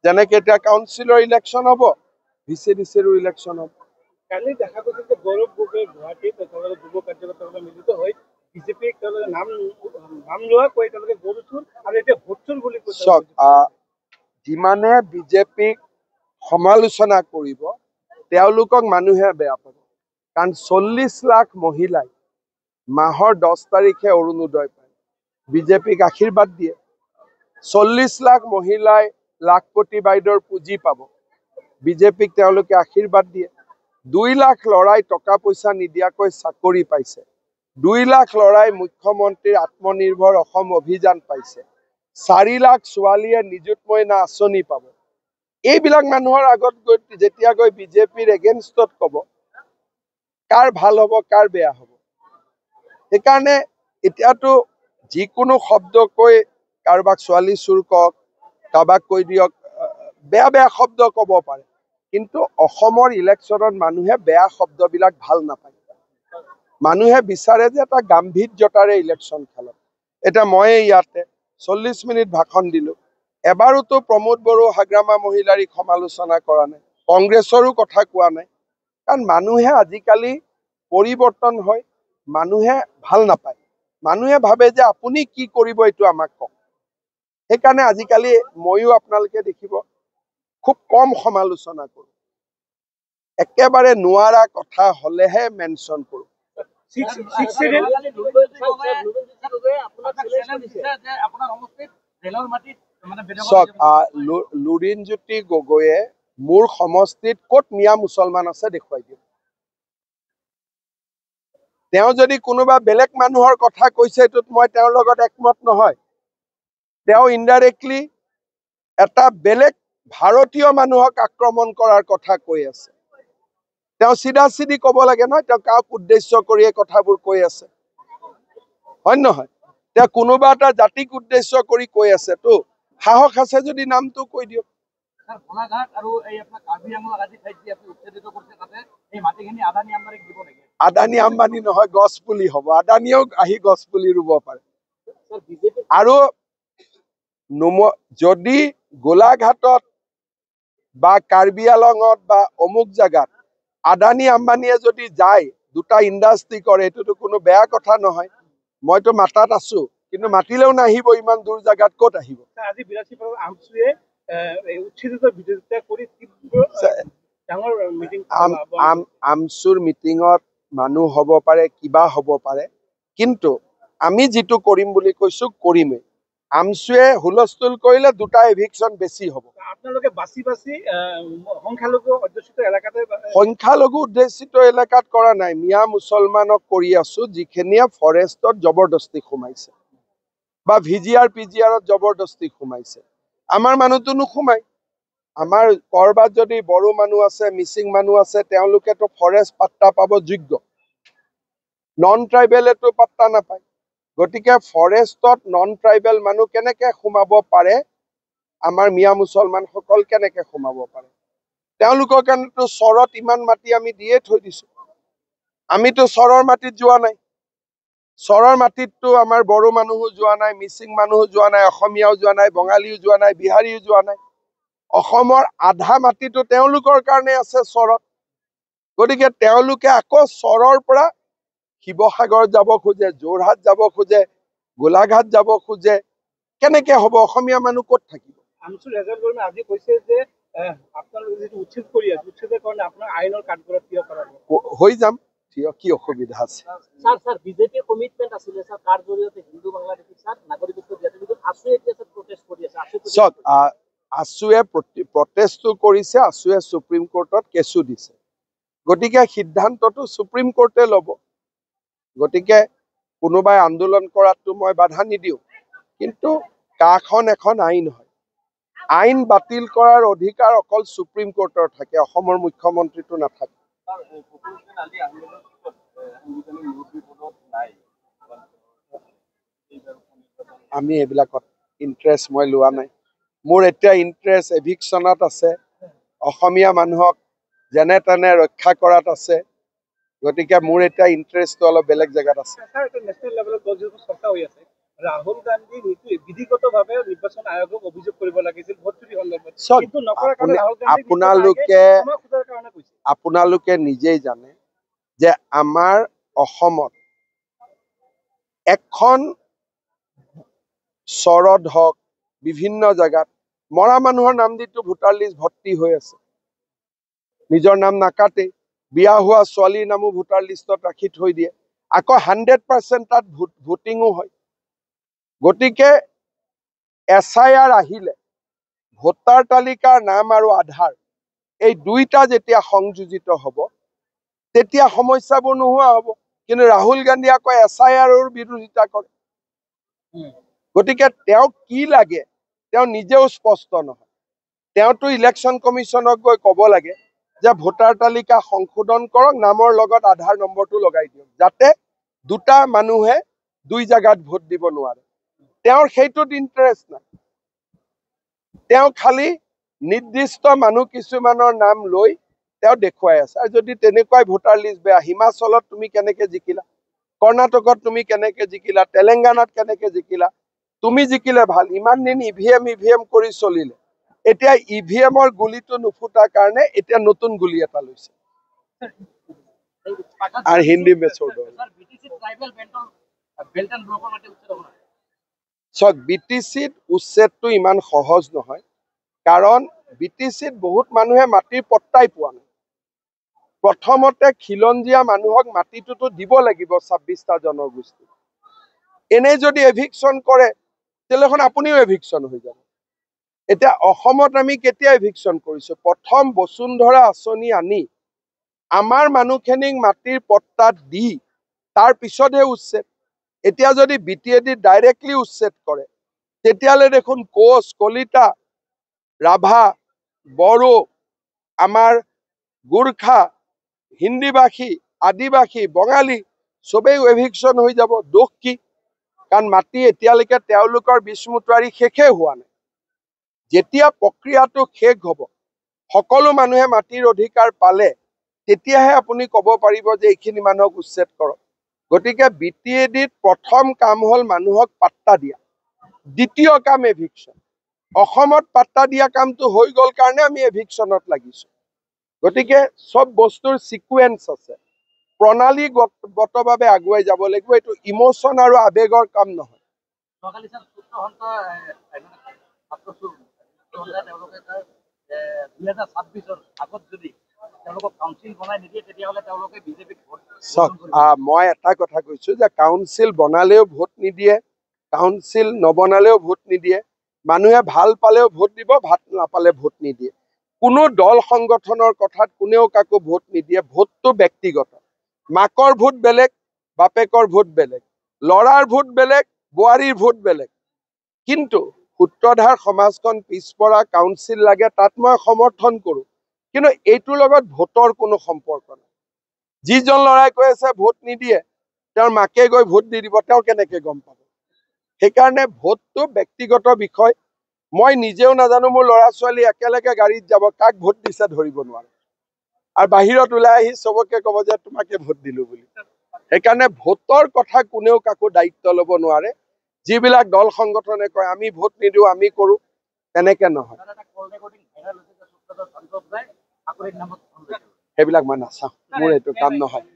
যেনেকে এতিয়া কাউন্সিলৰ ইলেকশ্যন হ'ব, VCDCৰো ইলেকশ্যন হ'ব। কালি দেখা গৈছে যে গৌৰৱ গগৈ গুৱাহাটীত যুৱ কাৰ্যকৰ্তাসকলে মিলিত হৈ বিজেপিক নাম লোৱা কৈ তেওঁলোকে গৰু চোৰ আৰু এতিয়া ভোট চোৰ বুলি কৈছে। চাওক, যিমানে বিজেপিক সমালোচনা কৰিব তেওঁলোকক মানুহে বেয়া পাব। কাৰণ 40 লাখ মহিলাই মাহৰ 10 তাৰিখে অৰুণোদয় পায়, বিজেপিক আশীৰ্বাদ দিয়ে। 40 লাখ মহিলাই লাখপতি বাইদেউৰ পুঁজি পাব, বিজেপিক তেওঁলোকে আশীৰ্বাদ দিয়ে। 2 লাখ ল'ৰাই টকা পইচা নিদিয়াকৈ চাকৰি পাইছে, 2 লাখ ল'ৰাই মুখ্যমন্ত্ৰীৰ আত্মনিৰ্ভৰ অসম অভিযান পাইছে, 4 লাখ ছোৱালীয়ে নিযুত মইনা আঁচনি পাব। এইবিলাক মানুহৰ আগত গৈ যেতিয়া গৈ বিজেপিৰ এগেইনষ্টত ক'ব, কাৰ ভাল হ'ব কাৰ বেয়া হ'ব। সেইকাৰণে এতিয়াতো যিকোনো শব্দ কৈ কাৰোবাক ছোৱালী চুৰ কওক, কাৰোবাক কৈ দিয়ক, বেয়া বেয়া শব্দ ক'ব পাৰে, কিন্তু অসমৰ ইলেকশ্যনত মানুহে বেয়া শব্দবিলাক ভাল নাপায়। মানুহে বিচাৰে যে এটা গাম্ভীৰ্যতাৰে ইলেকশ্যন খেলক। এতিয়া মই ইয়াতে 40 মিনিট ভাষণ দিলোঁ, এবাৰোতো প্ৰমোদ বড়ো হাগ্ৰামা মহিলাৰীক সমালোচনা কৰা নাই, কংগ্ৰেছৰো কথা কোৱা নাই। কাৰণ মানুহে আজিকালি পৰিৱৰ্তন হয়, মানুহে ভাল নাপায়, মানুহে ভাবে যে আপুনি কি কৰিব এইটো আমাক কওক। সেইকাৰণে আজিকালি ময়ো আপোনালোকে দেখিব খুব কম সমালোচনা কৰোঁ, একেবাৰে নোৱাৰা কথা হ'লেহে মেনশ্যন কৰোঁ। চাওক, লুৰিণজ্যোতি গগৈয়ে মোৰ সমষ্টিত ক'ত মিয়া মুছলমান আছে দেখুৱাই দিয়ক। তেওঁ যদি কোনোবা বেলেগ মানুহৰ কথা কৈছে, এইটোত মই তেওঁৰ লগত একমত নহয়। তেওঁ ইনডাইৰেক্টলি এটা বেলেগ ভাৰতীয় মানুহক আক্ৰমণ কৰাৰ কথা কৈ আছে। তেওঁ চিধা চিধি ক'ব লাগে নহয়, তেওঁ কাক উদ্দেশ্য কৰি এই কথাবোৰ কৈ আছে, হয় নহয়? তেওঁ কোনোবা এটা জাতিক উদ্দেশ্য কৰি কৈ আছে, তো সাহস আছে যদি নামটো কৈ দিয়ক। আদানী আম্বানী নহয়, গছ পুলি হ'ব। আদানীয়েও আহি গছ পুলি ৰুব পাৰে। আৰু যদি গোলাঘাটত বা কাৰ্বি আলঙত বা অমুক জাগাত আদানী আম্বানীয়ে যদি যায়, দুটা ইণ্ডাষ্ট্ৰী কৰে, এইটোতো কোনো বেয়া কথা নহয়। মইতো মাতাত আছো, কিন্তু মাতিলেও নাহিব, ইমান দূৰ জাগাত ক'ত আহিব? আজি আমচুৰ মিটিঙত মানুহ হ'ব পাৰে, কিবা হ'ব পাৰে, কিন্তু আমি যিটো কৰিম বুলি কৈছো কৰিমেই। আমচুৱে হুলস্থুল কৰিলে দুটা এভিকশ্যন বেছি হ'ব। আপোনালোকে বাছি বাছি সংখ্যালঘু অধ্যুষিত এলেকাত কৰা নাই, মিয়া মুছলমানক কৰি আছো, যিখিনিয়ে ফৰেষ্টত জবৰদস্তি সোমাইছে বা VGR PGRত জবৰদস্তি সোমাইছে। আমাৰ মানুহটো নোসোমাই। আমাৰ কৰবাত যদি বড়ো মানুহ আছে, মিচিং মানুহ আছে, তেওঁলোকেতো ফৰেষ্ট পাত্তা পাব যোগ্য, নন ট্ৰাইবেলেতো পাত্তা নাপায়। গতিকে ফৰেষ্টত নন ট্ৰাইবেল মানুহ কেনেকে সোমাব পাৰে, আমাৰ মিয়া মুছলমানসকল কেনেকে সোমাব পাৰে? তেওঁলোকৰ কাৰণেতো চৰত ইমান মাটি আমি দিয়ে থৈ দিছো। আমিতো চৰৰ মাটিত যোৱা নাই, চৰৰ মাটিততো আমাৰ বড়ো মানুহো যোৱা নাই, মিচিং মানুহো যোৱা নাই, অসমীয়াও যোৱা নাই, বঙালীও যোৱা নাই, বিহাৰীও যোৱা নাই। অসমৰ আধা মাটিতো তেওঁলোকৰ কাৰণে আছে চৰত। গতিকে তেওঁলোকে আকৌ চৰৰ পৰা শিৱসাগৰ যাব খোজে, যোৰহাট যাব খোজে, গোলাঘাট যাব খোজে, কেনেকে হ'ব? অসমীয়া মানুহ ক'ত থাকিব? আমচুৰ ৰেজাল্ট গৰ্মে আজি কৈছে যে আপোনালোকে যেটো উচ্ছেদ কৰি আছে, উচ্ছেদৰ কাৰণে আপোনাৰ আইনৰ কাঠগড়াত থিয় কৰাব। হৈ যাম, কি অসুবিধা আছে? স্যাৰ বিজেপি কমিটমেন্ট আছিল স্যাৰ, কাৰ জৰিয়তে হিন্দু বাংলাদেশী স্যাৰ নাগৰিকত্ব দিয়াটো, কিন্তু আসুৱে এতিয়া স্যাৰ প্ৰটেষ্ট কৰি আছে। চাওক, আসুৱে প্ৰটেষ্টটো কৰিছে, আসুৱে সুপ্ৰিম কোৰ্টত কেছো দিছে। গতিকে সিদ্ধান্তটো সুপ্ৰিম কোৰ্টে ল'ব। গতিকে কোনোবাই আন্দোলন কৰাটো মই বাধা নিদিওঁ, কিন্তু কাখন এখন আইন হয়, আইন বাতিল কৰাৰ অধিকাৰ অকল সুপ্ৰিম কোৰ্টৰ থাকে, অসমৰ মুখ্যমন্ত্ৰীটো নাথাকে। আমি এইবিলাকত ইণ্টাৰেষ্ট মই লোৱা নাই। মোৰ এতিয়া ইণ্টাৰেষ্ট এভিকশ্যনত আছে, অসমীয়া মানুহক যেনে তেনে ৰক্ষা কৰাত আছে। গতিকে মোৰ এতিয়া ইণ্টাৰেষ্টটো অলপ বেলেগ জেগাত আছে। নেশ্যনেল লেভেলত চৰ্চা হৈ আছে, ৰাহুল গান্ধী বিধিগতভাৱে নিৰ্বাচন আয়োগক অভিযোগ কৰিব লাগিছিল ভোট চুৰি সন্দৰ্ভত। চাওক, কিন্তু নকৰাৰ কাৰণে ৰাহুল গান্ধীক আপোনালোকে নিজেই জানে যে আমাৰ অসমত এখন চৰত হওক বিভিন্ন জেগাত মৰা মানুহৰ নাম দিটো ভোটাৰ লিষ্ট ভৰ্তি হৈ আছে। নিজৰ নাম নাকাটে, বিয়া হোৱা ছোৱালীৰ নামো ভোটাৰ লিষ্টত ৰাখি থৈ দিয়ে। আকৌ 100% তাত ভোটিঙো হয়। গতিকে SIR আহিলে ভোটাৰ তালিকাৰ নাম আৰু আধাৰ এই দুইটা যেতিয়া সংযোজিত হ'ব তেতিয়া সমস্যাবোৰ নোহোৱা হ'ব। কিন্তু ৰাহুল গান্ধী আকৌ SIRৰ বিৰোধিতা কৰে। গতিকে তেওঁ কি লাগে তেওঁ নিজেও স্পষ্ট নহয়। তেওঁতো ইলেকশ্যন কমিশ্যনক গৈ ক'ব লাগে যে ভোটাৰ তালিকা সংশোধন কৰক, নামৰ লগত আধাৰ নম্বৰটো লগাই দিয়ক, যাতে দুটা মানুহে দুই জায়গাত ভোট দিব নোৱাৰে। তেওঁৰ সেইটোত ইণ্টাৰেষ্ট নাই। তেওঁ খালি নিৰ্দিষ্ট মানুহ কিছুমানৰ নাম লৈ তেওঁ দেখুৱাই আছে। আৰু যদি তেনেকুৱাই ভোটাৰ লিষ্ট বেয়া, হিমাচলত তুমি কেনেকে জিকিলা, কৰ্ণাটকত তুমি কেনেকে জিকিলা, তেলেংগানাত কেনেকে জিকিলা, তুমি জিকিলে ভাল। ইমান দিন EVM কৰি চলিলে, এতিয়া EVMৰ গুলিটো নুফুটাৰ কাৰণে এতিয়া নতুন গুলি এটা লৈছে। আর হিন্দি में छोड़ दो। চাওক, BTCত উচ্ছেদটো ইমান সহজ নহয়, কাৰণ BTCত বহুত মানুহে মাটিৰ পট্টাই পোৱা নাই। প্ৰথমতে খিলঞ্জীয়া মানুহক মাটিটোতো দিব লাগিব 26টা জনগোষ্ঠী। এনে যদি এভিকশ্যন কৰে তেতিয়াহ'লে আপুনিও এভিকশ্যন হৈ যাব। এতিয়া অসমত আমি কেতিয়া এভিকশ্যন কৰিছো? প্ৰথম বসুন্ধৰা আঁচনি আনি আমাৰ মানুহখিনিক মাটিৰ পট্টাত দি তাৰ পিছতহে উচ্ছেদ। এতিয়া যদি BTAD ডাইৰেক্টলি উচ্ছেদ কৰে তেতিয়াহ'লে দেখোন কোচ, কলিতা, ৰাভা, বড়ো, আমাৰ গোৰ্খা, হিন্দীভাষী, আদিবাসী, বঙালী চবেই এভিকশ্যন হৈ যাব। দোষ কি? কাৰণ মাটি এতিয়ালৈকে তেওঁলোকৰ বিষ্মুটাৰী শেষেই হোৱা নাই। যেতিয়া প্ৰক্ৰিয়াটো শেষ হ'ব, সকলো মানুহে মাটিৰ অধিকাৰ পালে তেতিয়াহে আপুনি ক'ব পাৰিব যে এইখিনি মানুহক উচ্ছেদ কৰক। গতিকে BTADত প্ৰথম কাম হ'ল মানুহক পাট্টা দিয়া, দ্বিতীয় কাম এভিকশ্যন। অসমত পাট্টা দিয়া কামটো হৈ গ'ল কাৰণে আমি এভিকশ্যনত লাগিছো। গতিকে চব বস্তুৰ সিকুৱেন্স আছে, প্ৰণালীগতভাৱে আগুৱাই যাব লাগিব। এইটো ইমোশ্যন আৰু আৱেগৰ কাম নহয়। মই এটা কথা কৈছো যে কাউন্সিল বনালেও ভোট নিদিয়ে, কাউন্সিল নবনালেও ভোট নিদিয়ে। মানুহে ভাল পালেও ভোট দিব, ভাল নাপালে ভোট নিদিয়ে। কোনো দল সংগঠনৰ কথাত কোনেও কাকো ভোট নিদিয়ে। ভোটটো ব্যক্তিগত। মাকৰ ভোট বেলেগ, বাপেকৰ ভোট বেলেগ, ল'ৰাৰ ভোট বেলেগ, বোৱাৰীৰ ভোট বেলেগ। কিন্তু সূত্ৰধাৰ সমাজখন পিছপৰা, কাউন্সিল লাগে, তাত মই সমৰ্থন কৰো। কিন্তু এইটোৰ লগত ভোটৰ কোনো সম্পৰ্ক নাই। যিজন ল'ৰাই কৈ আছে ভোট নিদিয়ে, তেওঁৰ মাকে গৈ ভোট দি দিব, তেওঁ কেনেকে গম পাব? সেইকাৰণে ভোটটো ব্যক্তিগত বিষয়। মই নিজেও নাজানো মোৰ ল'ৰা ছোৱালী একেলগে গাড়ীত যাব, কাক ভোট দিছে ধৰিব নোৱাৰে। আৰু বাহিৰত ওলাই আহি চবকে ক'ব যে তোমাকে ভোট দিলো বুলি। সেইকাৰণে ভোটৰ কথা কোনেও কাকো দায়িত্ব ল'ব নোৱাৰে। যিবিলাক দল সংগঠনে কয় আমি ভোট নিদিওঁ, আমি কৰো, তেনেকে নহয়। সেইবিলাক মই নাচাওঁ, মোৰ এইটো কাম নহয়।